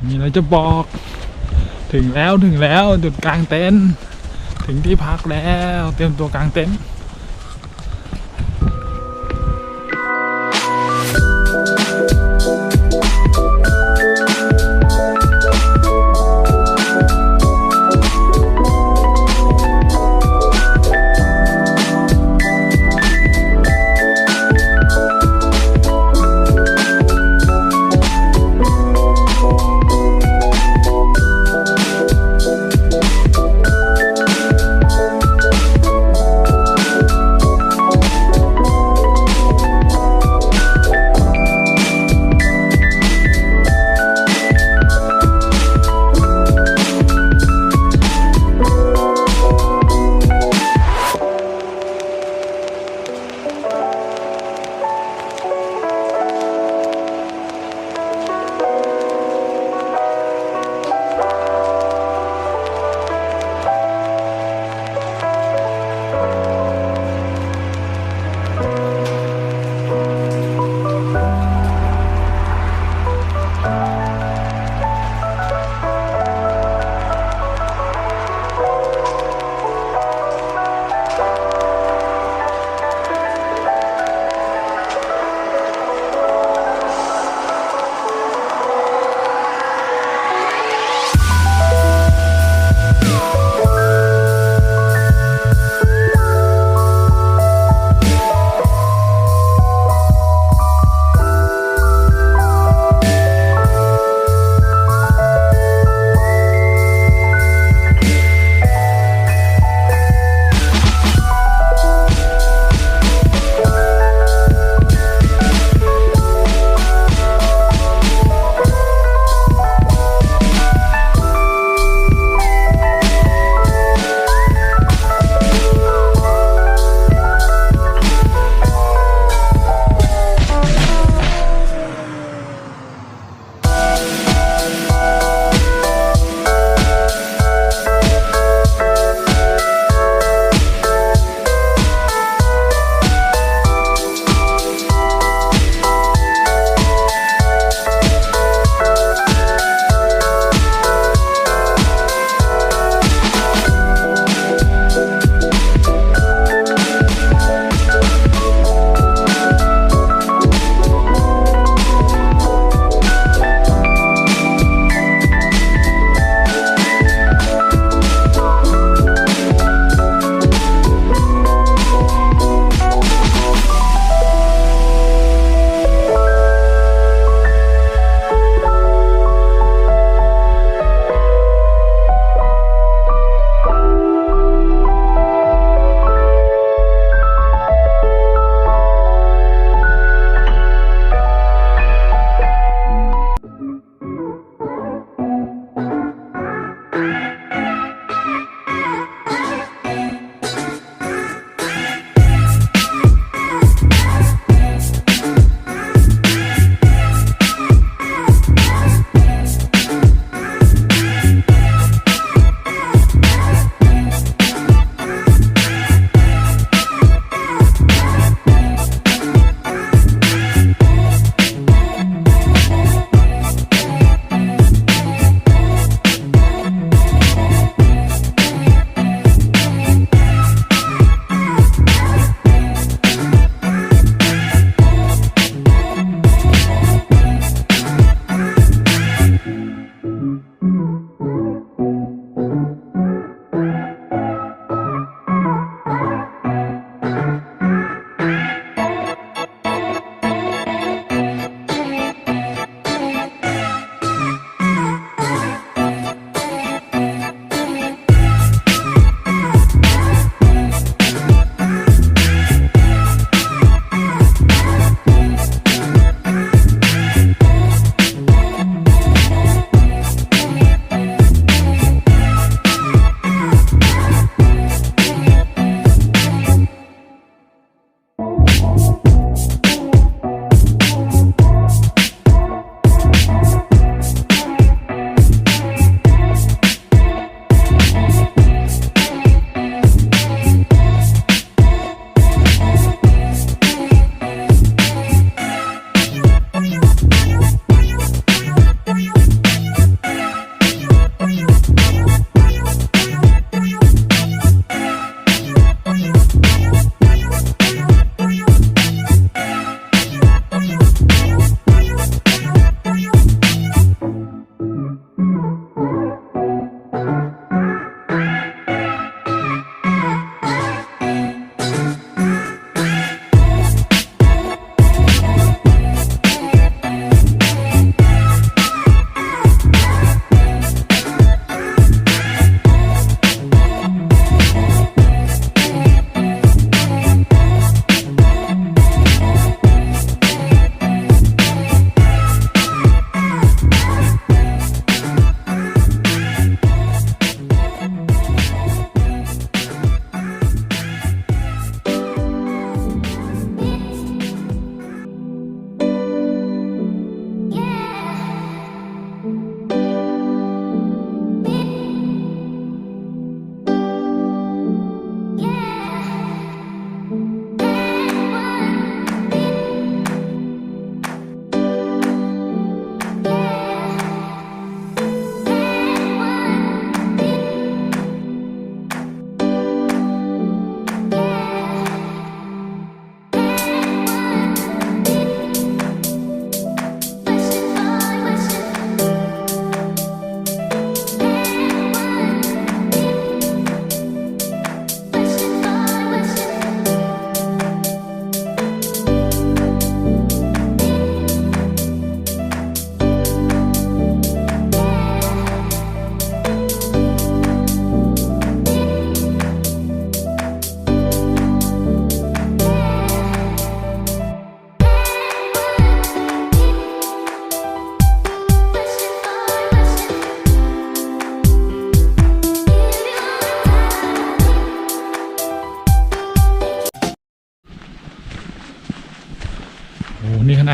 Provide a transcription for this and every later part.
มีอะไรจะบอกถึงแล้วจุดกลางเต็นท์ถึงที่พักแล้วเตรียมตัวกลางเต็นท์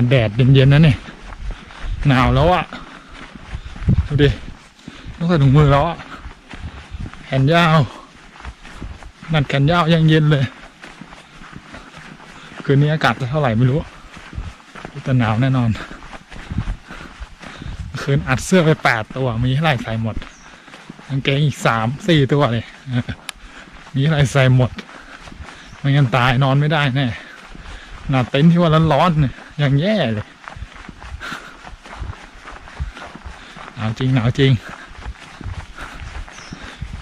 ดแดดเย็นๆนะเนี่ยหนาวแล้วอ่ะดูดิต้องใส่ถุงมือแล้วอ่ะแขนยาวนั่นแขนยาวยังเย็นเลยคืนนี้อากาศจะเท่าไหร่ไม่รู้แต่หนาวแน่นอนคืนอัดเสื้อไป8 ตัวมีเท่าไหร่ใส่หมดกางเกงอีก3-4 ตัวเลยมีอะไรใส่หมดไม่งั้นตายนอนไม่ได้แน่หนาเต็นท์ที่ว่าร้อนๆเนี่ยยังแย่เลยหนาวจริง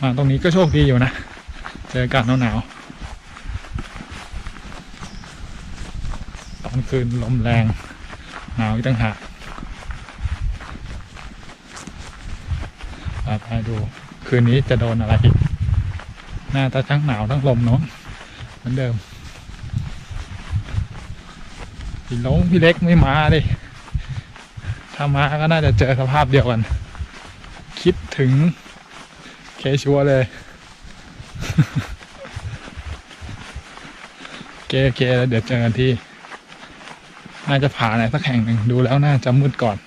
มาตรงนี้ก็โชคดีอยู่นะเจออากาศหนาวตอนคืนลมแรงหนาวอีกต่างหากไปดูคืนนี้จะโดนอะไรอีกน่าจะทั้งหนาวทั้งลมเนาะเหมือนเดิมพี่เล็กไม่มาดิถ้ามาก็น่าจะเจอสภาพเดียวกันคิดถึงเคชัวเลยเกแล้วเดี๋ยวเจอกันที่น่าจะผ่าไหนสักแห่งหนึ่งดูแล้วน่าจะมืดก่อน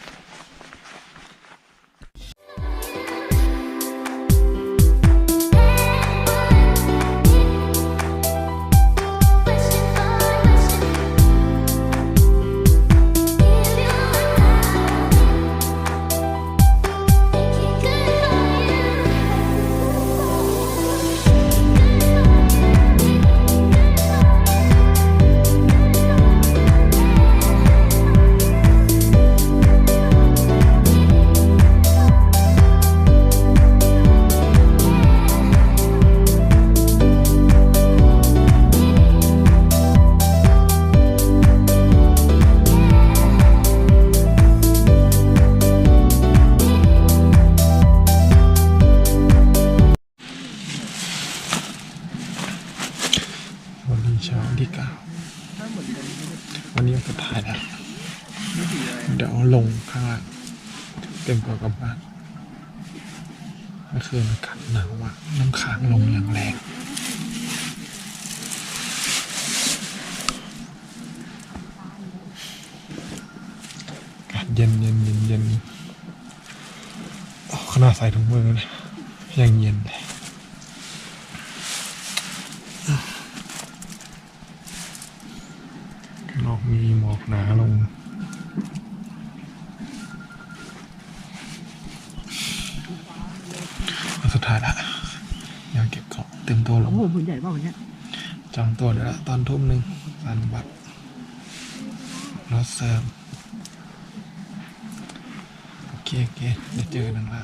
เช้าที่9วันนี้สุดท้ายแล้วเดี๋ยวลงข้างล่างเต็มตัวกับบ้านเมื่อคืนอากาศหนาวอ่ะน้ำค้างลงอย่างแรงอากาศเย็นขนาดใส่ถุงมือนะยังเย็นเลยนอกมีหมอกหนาลงสุดท้ายละอยากเก็บของเต็มตัวลงผืนใหญ่ป่ะวันนี้จองตัวเดี๋ยวละตอนทุ่ม 1สันบัตรรถเสริมโอเคเดี๋ยวเจอกันละ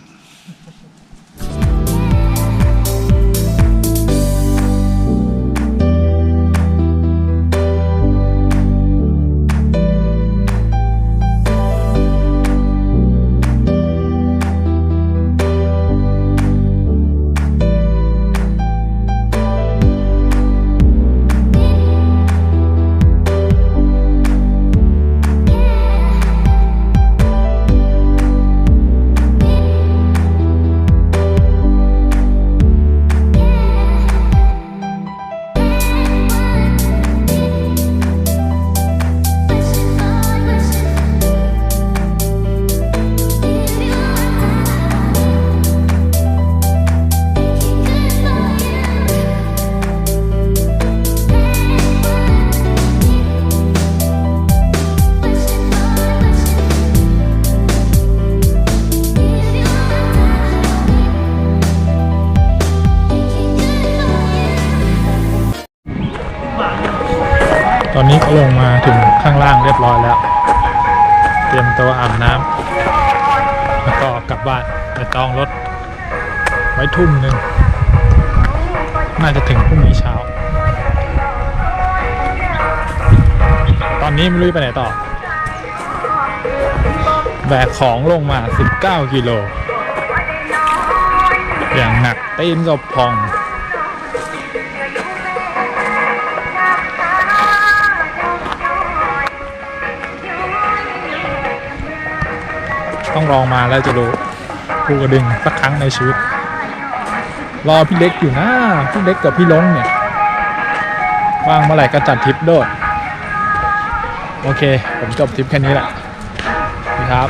ตอนนี้ก็ลงมาถึงข้างล่างเรียบร้อยแล้วเตรียมตัวอาบน้ำแล้วก็กลับบ้านไปจองรถไว้ทุ่ม 1น่าจะถึงพรุ่งนี้เช้าตอนนี้ไม่รู้ไปไหนต่อแบกของลงมา19 กิโลอย่างหนักตีนก็พองต้องลองมาแล้วจะรู้ภูกระดึงสักครั้งในชีวิตรอพี่เล็กอยู่นะพี่เล็กกับพี่ล้งเนี่ยว่างเมื่อไหร่ก็จัดทริปด้วย โอเคผมจบทริปแค่นี้แหละครับ